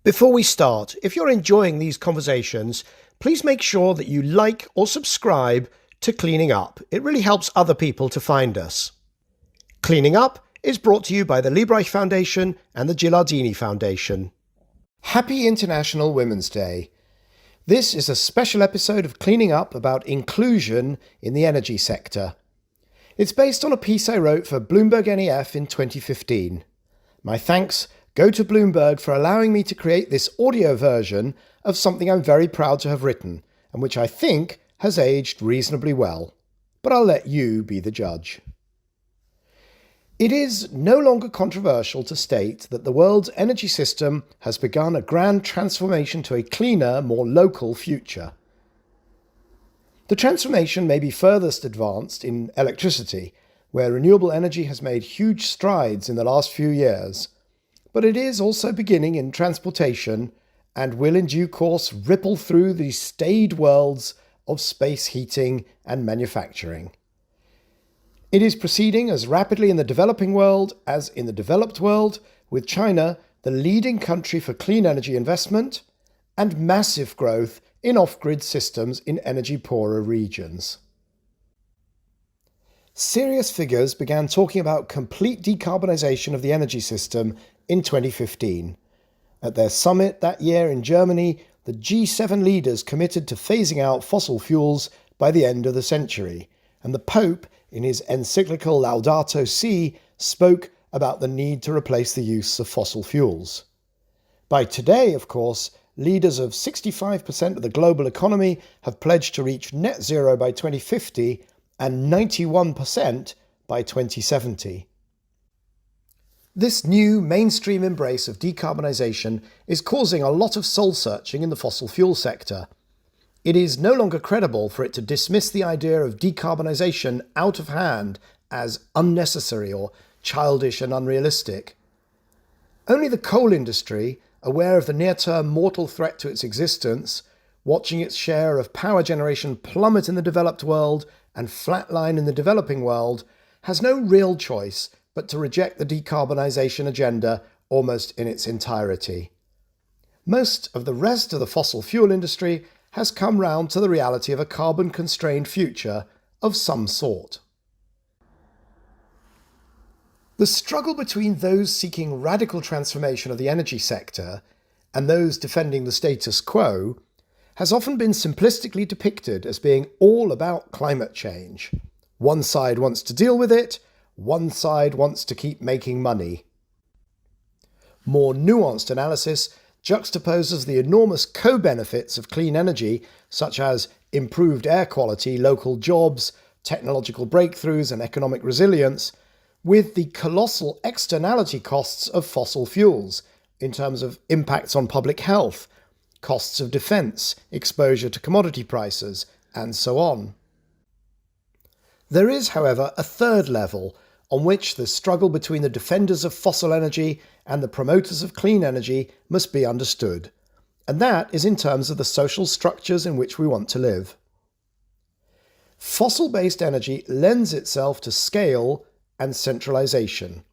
Before we start, if you're enjoying these conversations, please make sure that you like or subscribe to Cleaning Up. It really helps other people to find us. Cleaning Up is brought to you by the Liebreich Foundation and the Gilardini Foundation. Happy International Women's Day. This is a special episode of Cleaning Up about inclusion in the energy sector. It's based on a piece I wrote for Bloomberg NEF in 2015. My thanks go to Bloomberg for allowing me to create this audio version of something I'm very proud to have written, and which I think has aged reasonably well. But I'll let you be the judge. It is no longer controversial to state that the world's energy system has begun a grand transformation to a cleaner, more local future. The transformation may be furthest advanced in electricity, where renewable energy has made huge strides in the last few years, but it is also beginning in transportation and will in due course ripple through the staid worlds of space heating and manufacturing. It is proceeding as rapidly in the developing world as in the developed world, with China the leading country for clean energy investment and massive growth in off-grid systems in energy-poorer regions. Serious figures began talking about complete decarbonisation of the energy system in 2015. At their summit that year in Germany, the G7 leaders committed to phasing out fossil fuels by the end of the century, and the Pope, in his encyclical Laudato Si', spoke about the need to replace the use of fossil fuels. By today, of course, leaders of 65% of the global economy have pledged to reach net zero by 2050 and 91% by 2070. This new mainstream embrace of decarbonisation is causing a lot of soul-searching in the fossil fuel sector. It is no longer credible for it to dismiss the idea of decarbonisation out of hand as unnecessary or childish and unrealistic. Only the coal industry, aware of the near-term mortal threat to its existence, watching its share of power generation plummet in the developed world and flatline in the developing world, has no real choice but to reject the decarbonisation agenda almost in its entirety. Most of the rest of the fossil fuel industry has come round to the reality of a carbon-constrained future of some sort. The struggle between those seeking radical transformation of the energy sector and those defending the status quo has often been simplistically depicted as being all about climate change. One side wants to deal with it, one side wants to keep making money. More nuanced analysis juxtaposes the enormous co-benefits of clean energy, such as improved air quality, local jobs, technological breakthroughs and economic resilience, with the colossal externality costs of fossil fuels in terms of impacts on public health, costs of defence, exposure to commodity prices, and so on. There is, however, a third level on which the struggle between the defenders of fossil energy and the promoters of clean energy must be understood, and that is in terms of the social structures in which we want to live. Fossil-based energy lends itself to scale and centralisation.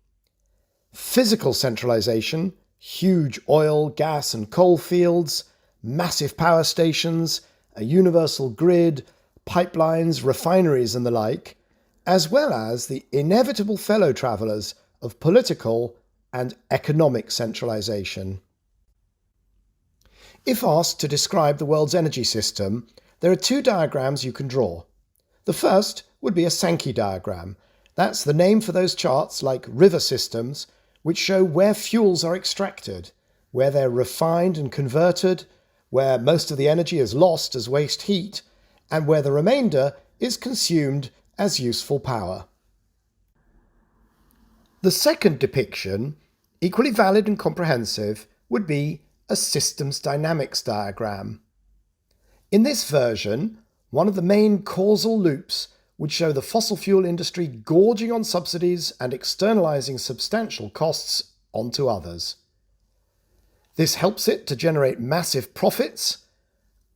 Physical centralisation, huge oil, gas and coal fields, massive power stations, a universal grid, pipelines, refineries and the like, as well as the inevitable fellow travellers of political and economic centralisation. If asked to describe the world's energy system, there are two diagrams you can draw. The first would be a Sankey diagram. That's the name for those charts, like river systems, which show where fuels are extracted, where they're refined and converted, where most of the energy is lost as waste heat, and where the remainder is consumed as useful power. The second depiction, equally valid and comprehensive, would be a systems dynamics diagram. In this version, one of the main causal loops would show the fossil fuel industry gorging on subsidies and externalising substantial costs onto others. This helps it to generate massive profits,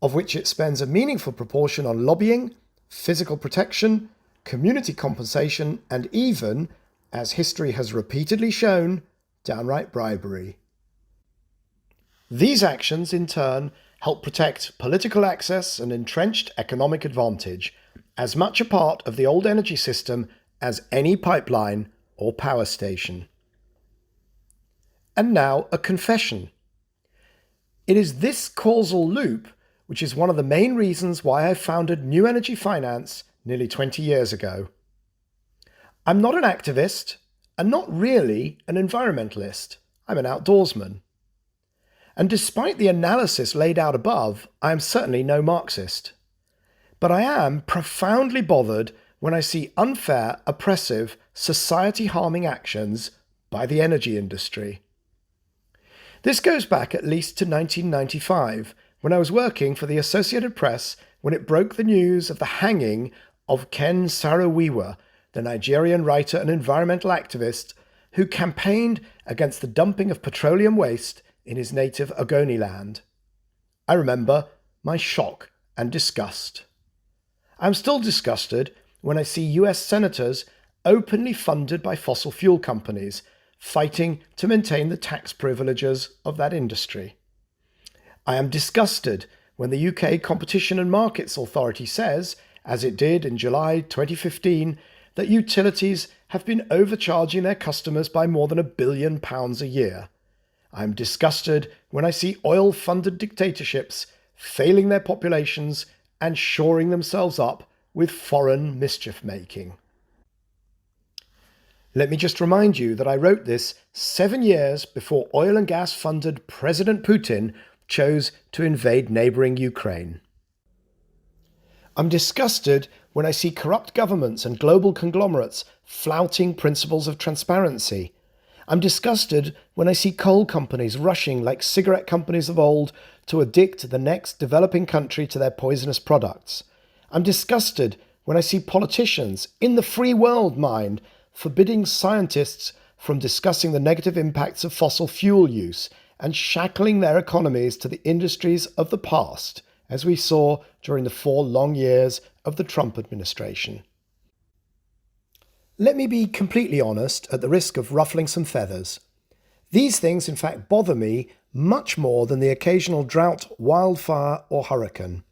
of which it spends a meaningful proportion on lobbying, physical protection, community compensation, and even, as history has repeatedly shown, downright bribery. These actions, in turn, help protect political access and entrenched economic advantage, as much a part of the old energy system as any pipeline or power station. And now a confession. It is this causal loop which is one of the main reasons why I founded New Energy Finance nearly 20 years ago. I'm not an activist and not really an environmentalist. I'm an outdoorsman. And despite the analysis laid out above, I am certainly no Marxist. But I am profoundly bothered when I see unfair, oppressive, society-harming actions by the energy industry. This goes back at least to 1995, when I was working for the Associated Press when it broke the news of the hanging of Ken Saro-Wiwa, the Nigerian writer and environmental activist who campaigned against the dumping of petroleum waste in his native Ogoniland. I remember my shock and disgust. I'm still disgusted when I see US senators openly funded by fossil fuel companies fighting to maintain the tax privileges of that industry. I am disgusted when the UK Competition and Markets Authority says, as it did in July 2015, that utilities have been overcharging their customers by more than £1 billion a year. I am disgusted when I see oil-funded dictatorships failing their populations and shoring themselves up with foreign mischief-making. Let me just remind you that I wrote this 7 years before oil and gas-funded President Putin chose to invade neighbouring Ukraine. I'm disgusted when I see corrupt governments and global conglomerates flouting principles of transparency. I'm disgusted when I see coal companies rushing like cigarette companies of old to addict the next developing country to their poisonous products. I'm disgusted when I see politicians, in the free world mind, forbidding scientists from discussing the negative impacts of fossil fuel use and shackling their economies to the industries of the past, as we saw during the 4 long years of the Trump administration. Let me be completely honest at the risk of ruffling some feathers. These things in fact bother me much more than the occasional drought, wildfire or hurricane.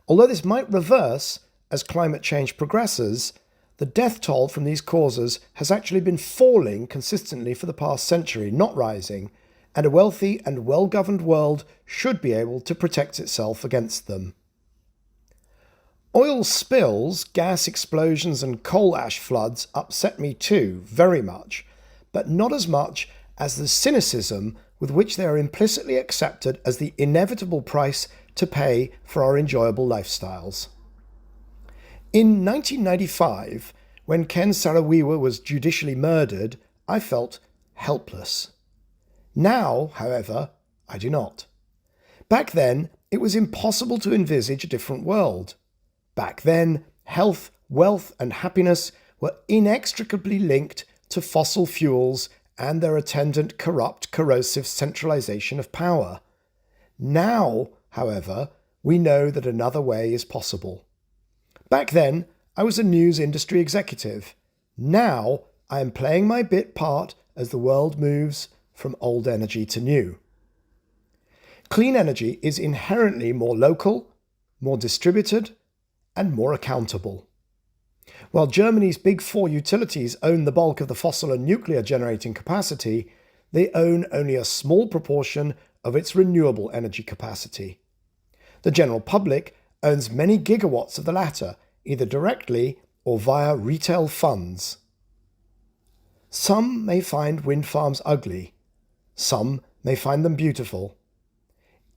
Although this might reverse as climate change progresses, the death toll from these causes has actually been falling consistently for the past century, not rising, and a wealthy and well-governed world should be able to protect itself against them. Oil spills, gas explosions and coal ash floods upset me too, very much, but not as much as the cynicism with which they are implicitly accepted as the inevitable price to pay for our enjoyable lifestyles. In 1995, when Ken Saro-Wiwa was judicially murdered, I felt helpless. Now, however, I do not. Back then, it was impossible to envisage a different world. Back then, health, wealth and happiness were inextricably linked to fossil fuels and their attendant corrupt, corrosive centralization of power. Now, however, we know that another way is possible. Back then, I was a news industry executive. Now, I am playing my bit part as the world moves from old energy to new. Clean energy is inherently more local, more distributed, and more accountable. While Germany's big 4 utilities own the bulk of the fossil and nuclear generating capacity, they own only a small proportion of its renewable energy capacity. The general public owns many gigawatts of the latter, either directly or via retail funds. Some may find wind farms ugly. Some may find them beautiful.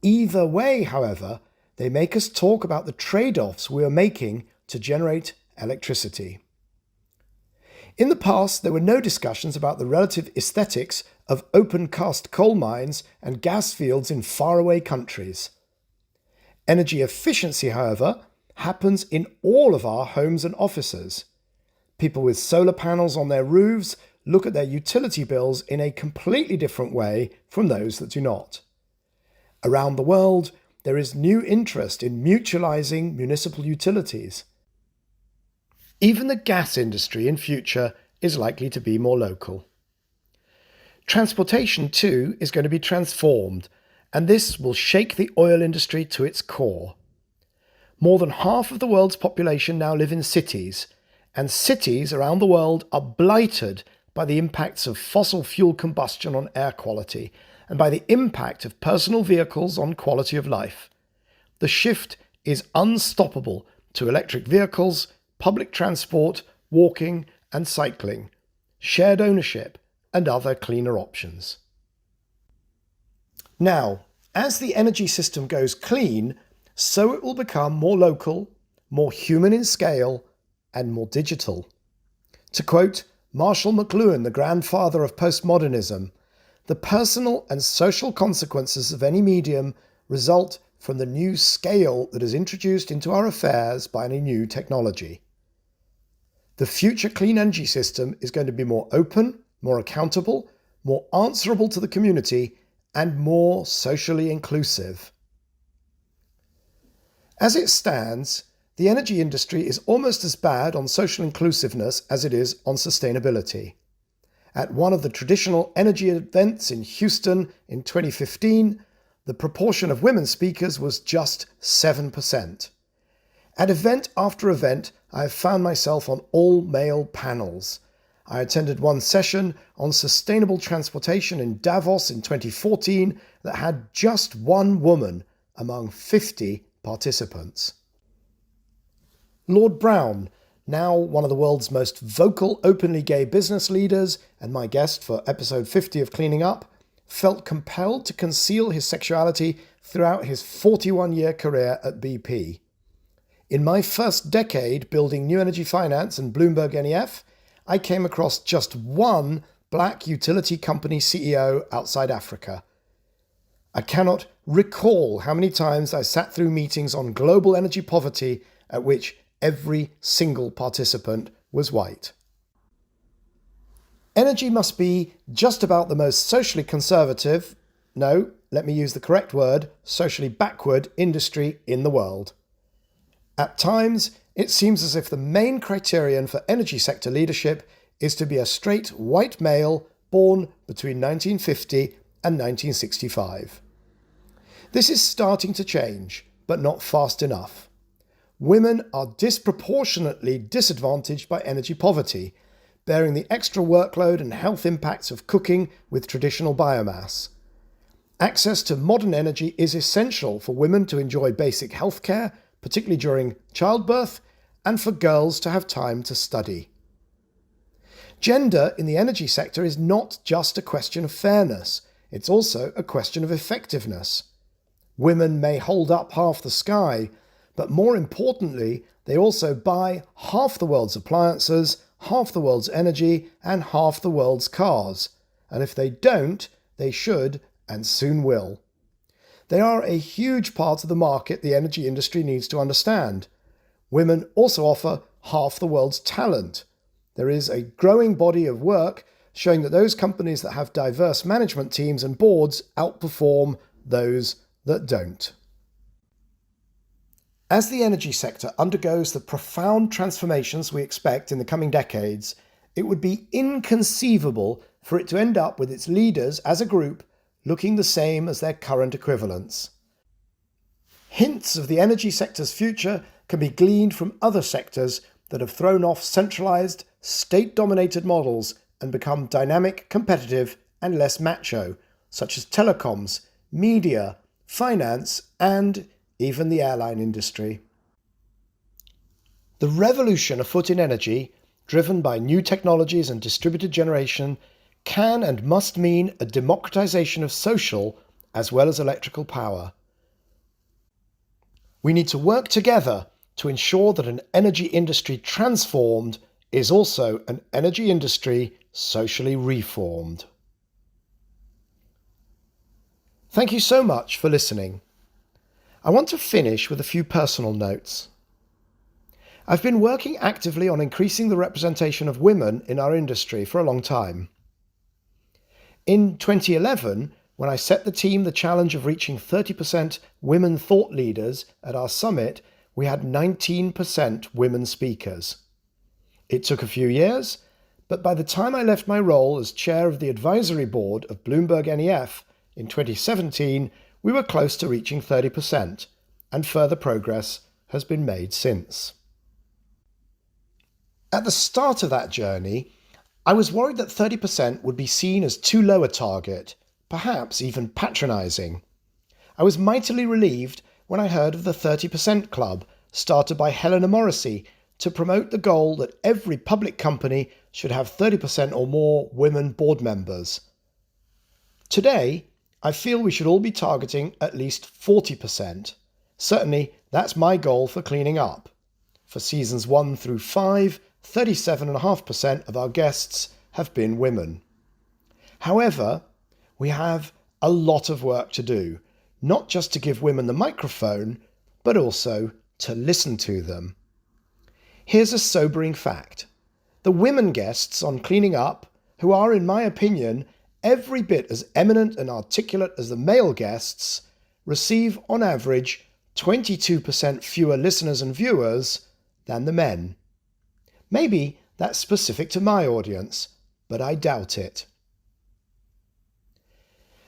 Either way, however, they make us talk about the trade-offs we are making to generate electricity. In the past, there were no discussions about the relative aesthetics of open-cast coal mines and gas fields in faraway countries. Energy efficiency, however, happens in all of our homes and offices. People with solar panels on their roofs look at their utility bills in a completely different way from those that do not. Around the world, there is new interest in mutualizing municipal utilities. Even the gas industry in future is likely to be more local. Transportation, too, is going to be transformed, and this will shake the oil industry to its core. More than half of the world's population now live in cities, and cities around the world are blighted by the impacts of fossil fuel combustion on air quality and by the impact of personal vehicles on quality of life. The shift is unstoppable to electric vehicles, public transport, walking and cycling, shared ownership, and other cleaner options. Now, as the energy system goes clean, so it will become more local, more human in scale, and more digital. To quote Marshall McLuhan, the grandfather of postmodernism, the personal and social consequences of any medium result from the new scale that is introduced into our affairs by any new technology. The future clean energy system is going to be more open, more accountable, more answerable to the community, and more socially inclusive. As it stands, the energy industry is almost as bad on social inclusiveness as it is on sustainability. At one of the traditional energy events in Houston in 2015, the proportion of women speakers was just 7%. At event after event, I have found myself on all-male panels. I attended one session on sustainable transportation in Davos in 2014 that had just one woman among 50 participants. Lord Brown, now one of the world's most vocal openly gay business leaders and my guest for episode 50 of Cleaning Up, felt compelled to conceal his sexuality throughout his 41-year career at BP. In my first decade building new energy finance and Bloomberg NEF, I came across just one black utility company CEO outside Africa. I cannot recall how many times I sat through meetings on global energy poverty at which every single participant was white. Energy must be just about the most socially conservative, no, let me use the correct word, socially backward industry in the world. At times, it seems as if the main criterion for energy sector leadership is to be a straight white male born between 1950 and 1965. This is starting to change, but not fast enough. Women are disproportionately disadvantaged by energy poverty, bearing the extra workload and health impacts of cooking with traditional biomass. Access to modern energy is essential for women to enjoy basic health care, particularly during childbirth, and for girls to have time to study. Gender in the energy sector is not just a question of fairness, it's also a question of effectiveness. Women may hold up half the sky, but more importantly, they also buy half the world's appliances, half the world's energy, and half the world's cars. And if they don't, they should and soon will. They are a huge part of the market the energy industry needs to understand. Women also offer half the world's talent. There is a growing body of work showing that those companies that have diverse management teams and boards outperform those that don't. As the energy sector undergoes the profound transformations we expect in the coming decades, it would be inconceivable for it to end up with its leaders as a group looking the same as their current equivalents. Hints of the energy sector's future can be gleaned from other sectors that have thrown off centralized, state-dominated models and become dynamic, competitive, and less macho, such as telecoms, media, finance, and even the airline industry. The revolution afoot in energy, driven by new technologies and distributed generation, can and must mean a democratization of social as well as electrical power. We need to work together to ensure that an energy industry transformed is also an energy industry socially reformed. Thank you so much for listening. I want to finish with a few personal notes. I've been working actively on increasing the representation of women in our industry for a long time. In 2011, when I set the team the challenge of reaching 30% women thought leaders at our summit, we had 19% women speakers. It took a few years, but by the time I left my role as chair of the advisory board of Bloomberg NEF in 2017, we were close to reaching 30%, and further progress has been made since. At the start of that journey, I was worried that 30% would be seen as too low a target, perhaps even patronising. I was mightily relieved when I heard of the 30% Club started by Helena Morrissey to promote the goal that every public company should have 30% or more women board members. Today, I feel we should all be targeting at least 40%. Certainly, that's my goal for cleaning up. For seasons 1 through 5, 37.5% of our guests have been women. However, we have a lot of work to do, not just to give women the microphone, but also to listen to them. Here's a sobering fact. The women guests on Cleaning Up, who are, in my opinion, every bit as eminent and articulate as the male guests, receive, on average, 22% fewer listeners and viewers than the men. Maybe that's specific to my audience, but I doubt it.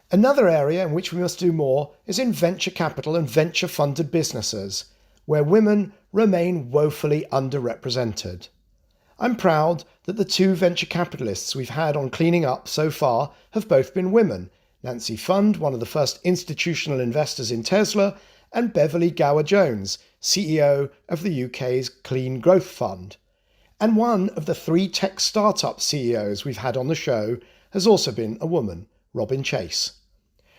Another area in which we must do more is in venture capital and venture-funded businesses, where women remain woefully underrepresented. I'm proud that the 2 venture capitalists we've had on Cleaning Up so far have both been women, Nancy Fund, one of the first institutional investors in Tesla, and Beverly Gower-Jones, CEO of the UK's Clean Growth Fund. And one of the 3 tech startup CEOs we've had on the show has also been a woman, Robin Chase.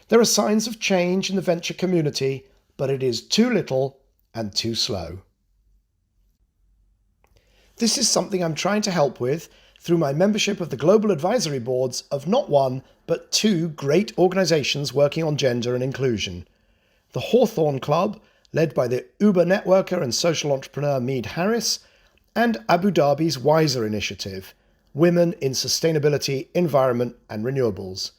There are signs of change in the venture community, but it is too little and too slow. This is something I'm trying to help with through my membership of the global advisory boards of not one, but 2 great organisations working on gender and inclusion. The Hawthorne Club, led by the Uber networker and social entrepreneur Mead Harris, and Abu Dhabi's Wiser initiative, Women in Sustainability, Environment and Renewables.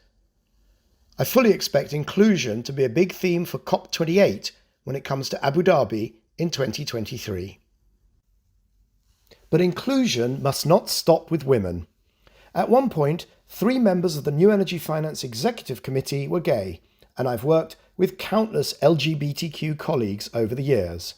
I fully expect inclusion to be a big theme for COP28 when it comes to Abu Dhabi in 2023. But inclusion must not stop with women. At one point, 3 members of the New Energy Finance Executive Committee were gay, and I've worked with countless LGBTQ colleagues over the years.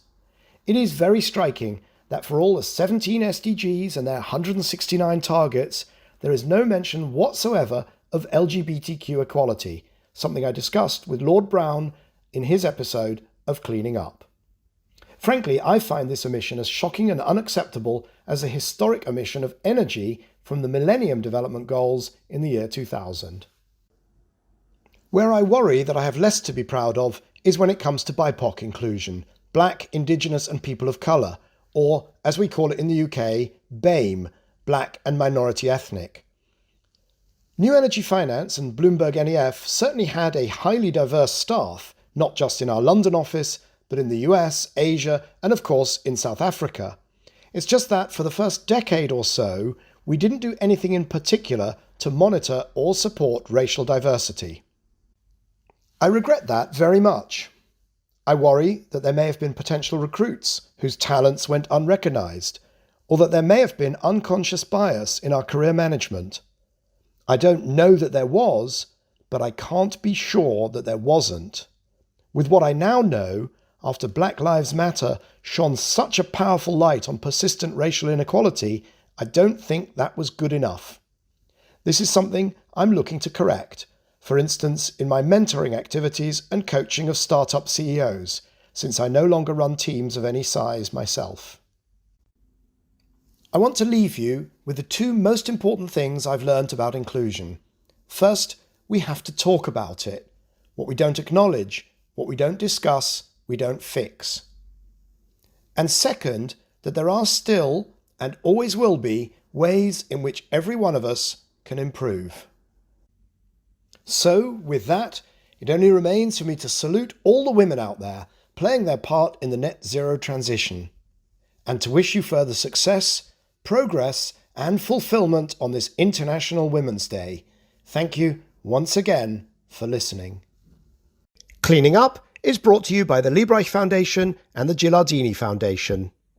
It is very striking that for all the 17 SDGs and their 169 targets, there is no mention whatsoever of LGBTQ equality, something I discussed with Lord Brown in his episode of Cleaning Up. Frankly, I find this omission as shocking and unacceptable as a historic omission of energy from the Millennium Development Goals in the year 2000. Where I worry that I have less to be proud of is when it comes to BIPOC inclusion, Black, Indigenous and People of Colour, or, as we call it in the UK, BAME, Black and Minority Ethnic. New Energy Finance and Bloomberg NEF certainly had a highly diverse staff, not just in our London office, but in the US, Asia, and of course in South Africa. It's just that for the first decade or so, we didn't do anything in particular to monitor or support racial diversity. I regret that very much. I worry that there may have been potential recruits whose talents went unrecognised, or that there may have been unconscious bias in our career management. I don't know that there was, but I can't be sure that there wasn't. With what I now know, after Black Lives Matter shone such a powerful light on persistent racial inequality, I don't think that was good enough. This is something I'm looking to correct, for instance in my mentoring activities and coaching of startup CEOs, since I no longer run teams of any size myself. I want to leave you with the 2 most important things I've learned about inclusion. First, we have to talk about it. What we don't acknowledge, what we don't discuss, we don't fix. And second, that there are still, and always will be, ways in which every one of us can improve. So, with that, it only remains for me to salute all the women out there playing their part in the net zero transition, and to wish you further success, progress, and fulfillment on this International Women's Day. Thank you once again for listening. Cleaning Up is brought to you by the Liebreich Foundation and the Gilardini Foundation.